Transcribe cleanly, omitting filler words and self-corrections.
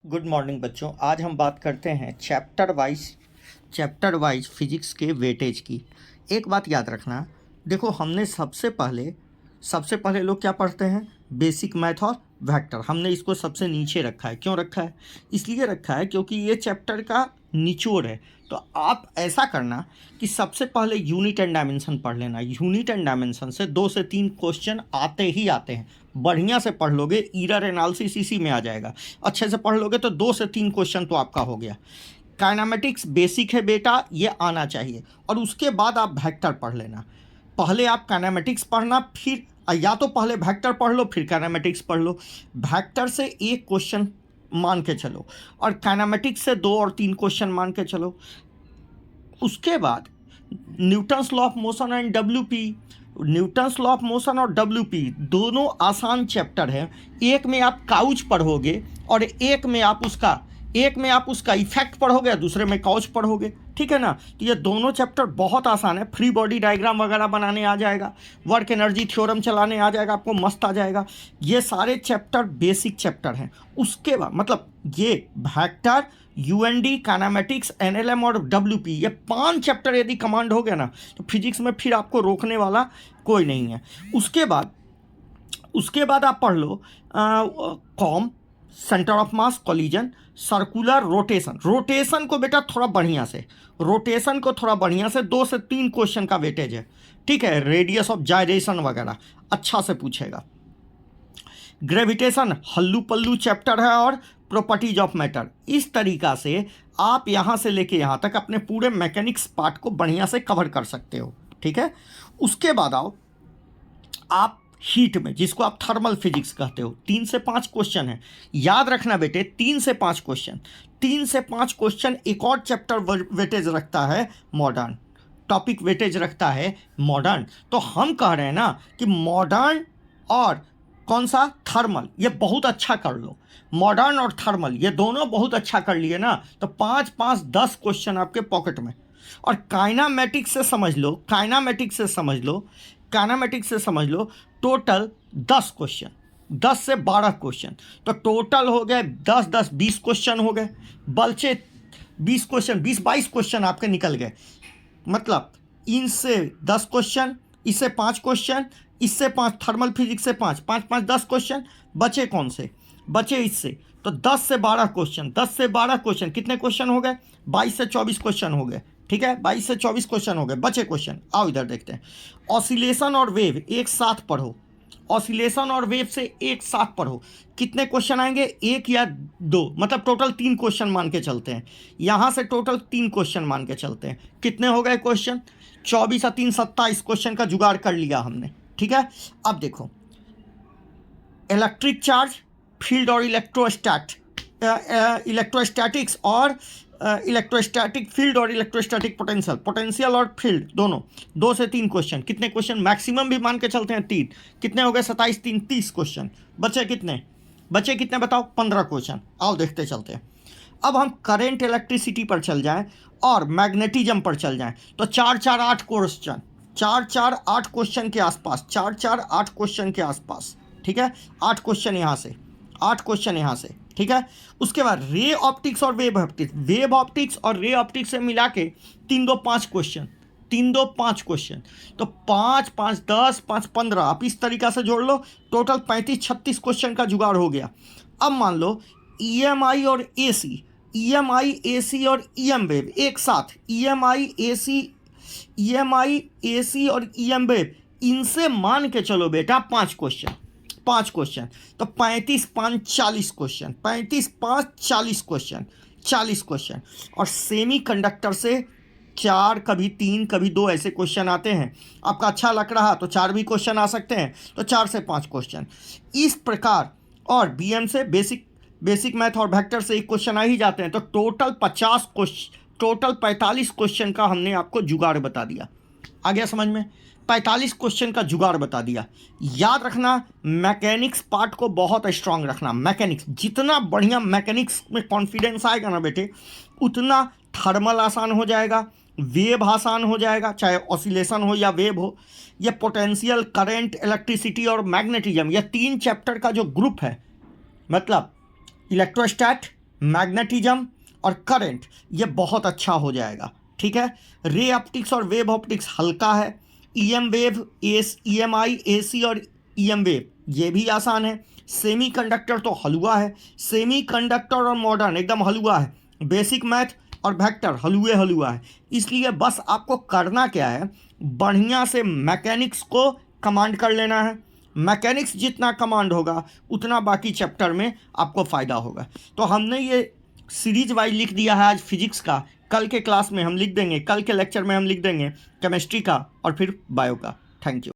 Good morning बच्चों। आज हम बात करते हैं चैप्टर वाइज फिजिक्स के वेटेज की। एक बात याद रखना, देखो हमने सबसे पहले लोग क्या पढ़ते हैं, बेसिक मैथ और वेक्टर। हमने इसको सबसे नीचे रखा है। क्यों रखा है? इसलिए रखा है क्योंकि ये चैप्टर का निचोड़ है। तो आप ऐसा करना कि सबसे पहले यूनिट एंड डायमेंशन पढ़ लेना। यूनिट एंड डायमेंशन से 2 से 3 क्वेश्चन आते ही आते हैं। बढ़िया से पढ़ लोगे, एरर एनालिसिस इसी में आ जाएगा। अच्छे से पढ़ लोगे तो 2 से 3 क्वेश्चन तो आपका हो गया। काइनेमेटिक्स बेसिक है बेटा, ये आना चाहिए। और उसके बाद आप वेक्टर पढ़ लेना। पहले आप काइनेमेटिक्स पढ़ना, फिर या तो पहले वेक्टर पढ़ लो फिर काइनेमेटिक्स पढ़ लो। वेक्टर से 1 क्वेश्चन मान के चलो और काइनेमेटिक्स से 2 और 3 क्वेश्चन मान के चलो। उसके बाद Newton's law of motion and WP. Newton's law of motion और डब्ल्यूपी दोनों आसान चैप्टर हैं। एक में आप काउच पढ़ोगे और एक में आप उसका इफेक्ट पढ़ोगे, दूसरे में काउच पढ़ोगे। ठीक है ना? तो ये दोनों चैप्टर बहुत आसान है। फ्री बॉडी डायग्राम वगैरह बनाने आ जाएगा, वर्क एनर्जी थ्योरम चलाने आ जाएगा, आपको मस्त आ जाएगा। ये सारे चैप्टर बेसिक चैप्टर हैं। उसके बाद मतलब ये वेक्टर, यूएनडी, काइनेमेटिक्स, एनएलएम और डब्ल्यूपी, ये 5 चैप्टर यदि कमांड हो गया ना तो फिजिक्स में फिर आपको रोकने वाला कोई नहीं है। उसके बाद आप पढ़ लो COM, centre of mass, collision, circular, rotation को बेटा थोड़ा बढ़िया से 2 से 3 क्वेश्चन का वेटेज है। ठीक है? रेडियस ऑफ जायरेशन वगैरह अच्छा से पूछेगा। ग्रेविटेशन हल्लू पल्लू चैप्टर है और प्रॉपर्टीज ऑफ मैटर। इस तरीक़ा से आप यहाँ से लेके यहाँ तक अपने पूरे मैकेनिक्स पार्ट को बढ़िया से कवर कर सकते हो। ठीक है? उसके बाद आओ आप हीट में, जिसको आप थर्मल फिजिक्स कहते हो। 3 से 5 क्वेश्चन है, याद रखना बेटे। 3 से 5 क्वेश्चन। एक और चैप्टर वेटेज रखता है मॉडर्न, टॉपिक वेटेज रखता है मॉडर्न। तो हम कह रहे हैं ना कि मॉडर्न और कौन सा, थर्मल, ये बहुत अच्छा कर लो। मॉडर्न और थर्मल ये दोनों बहुत अच्छा कर लिए ना तो 5 10 क्वेश्चन आपके पॉकेट में। और काइनेमेटिक्स से समझ लो टोटल 10 क्वेश्चन, 10 से 12 क्वेश्चन। तो टोटल हो गए 10 10 20 क्वेश्चन हो गए। बल्चे 20 क्वेश्चन, 20-22 क्वेश्चन आपके निकल गए। मतलब इनसे 10 क्वेश्चन, इससे 5 क्वेश्चन, इससे 5, थर्मल फिजिक्स से 5 5 5 10 क्वेश्चन। बचे कौन से? बचे इससे। तो 10 से 12 क्वेश्चन कितने क्वेश्चन हो गए? 22 से 24 क्वेश्चन हो गए। ठीक है? 22 से 24 क्वेश्चन हो गए। बचे क्वेश्चन आओ इधर देखते हैं। ऑसिलेशन और वेव एक साथ पढ़ो। कितने क्वेश्चन आएंगे? 1 या 2, मतलब टोटल 3 क्वेश्चन मान के चलते हैं। यहाँ से टोटल 3 क्वेश्चन मान के चलते हैं। कितने हो गए क्वेश्चन? 24 और 3 27 क्वेश्चन का जुगाड़ कर लिया हमने। ठीक है? अब देखो इलेक्ट्रिक चार्ज, फील्ड और इलेक्ट्रोस्टैटिक्स और इलेक्ट्रोस्टैटिक फील्ड और इलेक्ट्रोस्टैटिक पोटेंशियल और फील्ड दोनों। 2 से 3 क्वेश्चन। कितने क्वेश्चन? मैक्सिमम भी मान के चलते हैं 3। कितने हो गए? 27 3 30 क्वेश्चन। बचे कितने बताओ? 15 क्वेश्चन। आओ देखते चलते हैं। अब हम करंट इलेक्ट्रिसिटी पर चल जाएं और मैग्नेटिज्म पर चल जाएं तो 4 4 8 क्वेश्चन, 4 4 8 क्वेश्चन के आसपास। ठीक है? 8 क्वेश्चन यहाँ से, 8 क्वेश्चन यहाँ से। ठीक है? उसके बाद रे ऑप्टिक्स और वेव ऑप्टिक्स और रे ऑप्टिक्स से मिला के 3 2 5 क्वेश्चन। तो 5 5 10 5 15, आप इस तरीक़ा से जोड़ लो। टोटल 35 36 क्वेश्चन का जुगाड़ हो गया। अब मान लो EMI और AC और EM वेव एक साथ, EMI AC और EM वेव, इनसे मान के चलो बेटा 5 क्वेश्चन। तो 35 5 40 क्वेश्चन, 40 क्वेश्चन। और सेमी कंडक्टर से 4, कभी 3, कभी 2 ऐसे क्वेश्चन आते हैं। आपका अच्छा लग रहा तो 4 भी क्वेश्चन आ सकते हैं, तो 4 से 5 क्वेश्चन इस प्रकार। और BM से बेसिक मैथ और वेक्टर से 1 क्वेश्चन आ ही जाते हैं। तो टोटल 45 क्वेश्चन का हमने आपको जुगाड़ बता दिया। आ गया समझ में? 45 क्वेश्चन का जुगाड़ बता दिया। याद रखना मैकेनिक्स पार्ट को बहुत स्ट्रांग रखना। मैकेनिक्स जितना बढ़िया मैकेनिक्स में कॉन्फिडेंस आएगा ना बेटे, उतना थर्मल आसान हो जाएगा, वेव आसान हो जाएगा, चाहे ऑसिलेशन हो या वेव हो। ये पोटेंशियल, करंट, इलेक्ट्रिसिटी और मैग्नेटिज्म, ये 3 चैप्टर का जो ग्रुप है, मतलब इलेक्ट्रोस्टैट, मैग्नेटिज्म और करंट, ये बहुत अच्छा हो जाएगा। ठीक है, रे ऑप्टिक्स और वेव ऑप्टिक्स हल्का है। ईएम वेव, ईएमआई, एसी और ईएम वेव ये भी आसान है। सेमीकंडक्टर तो हलवा है, सेमीकंडक्टर और मॉडर्न एकदम हलवा है। बेसिक मैथ और वेक्टर हलुए हलुआ है। इसलिए बस आपको करना क्या है, बढ़िया से मैकेनिक्स को कमांड कर लेना है। मैकेनिक्स जितना कमांड होगा उतना बाकी चैप्टर में आपको फ़ायदा होगा। तो हमने ये सीरीज वाइज लिख दिया है आज फिजिक्स का। कल के क्लास में हम लिख देंगे, कल के लेक्चर में हम लिख देंगे केमिस्ट्री का और फिर बायो का। Thank you.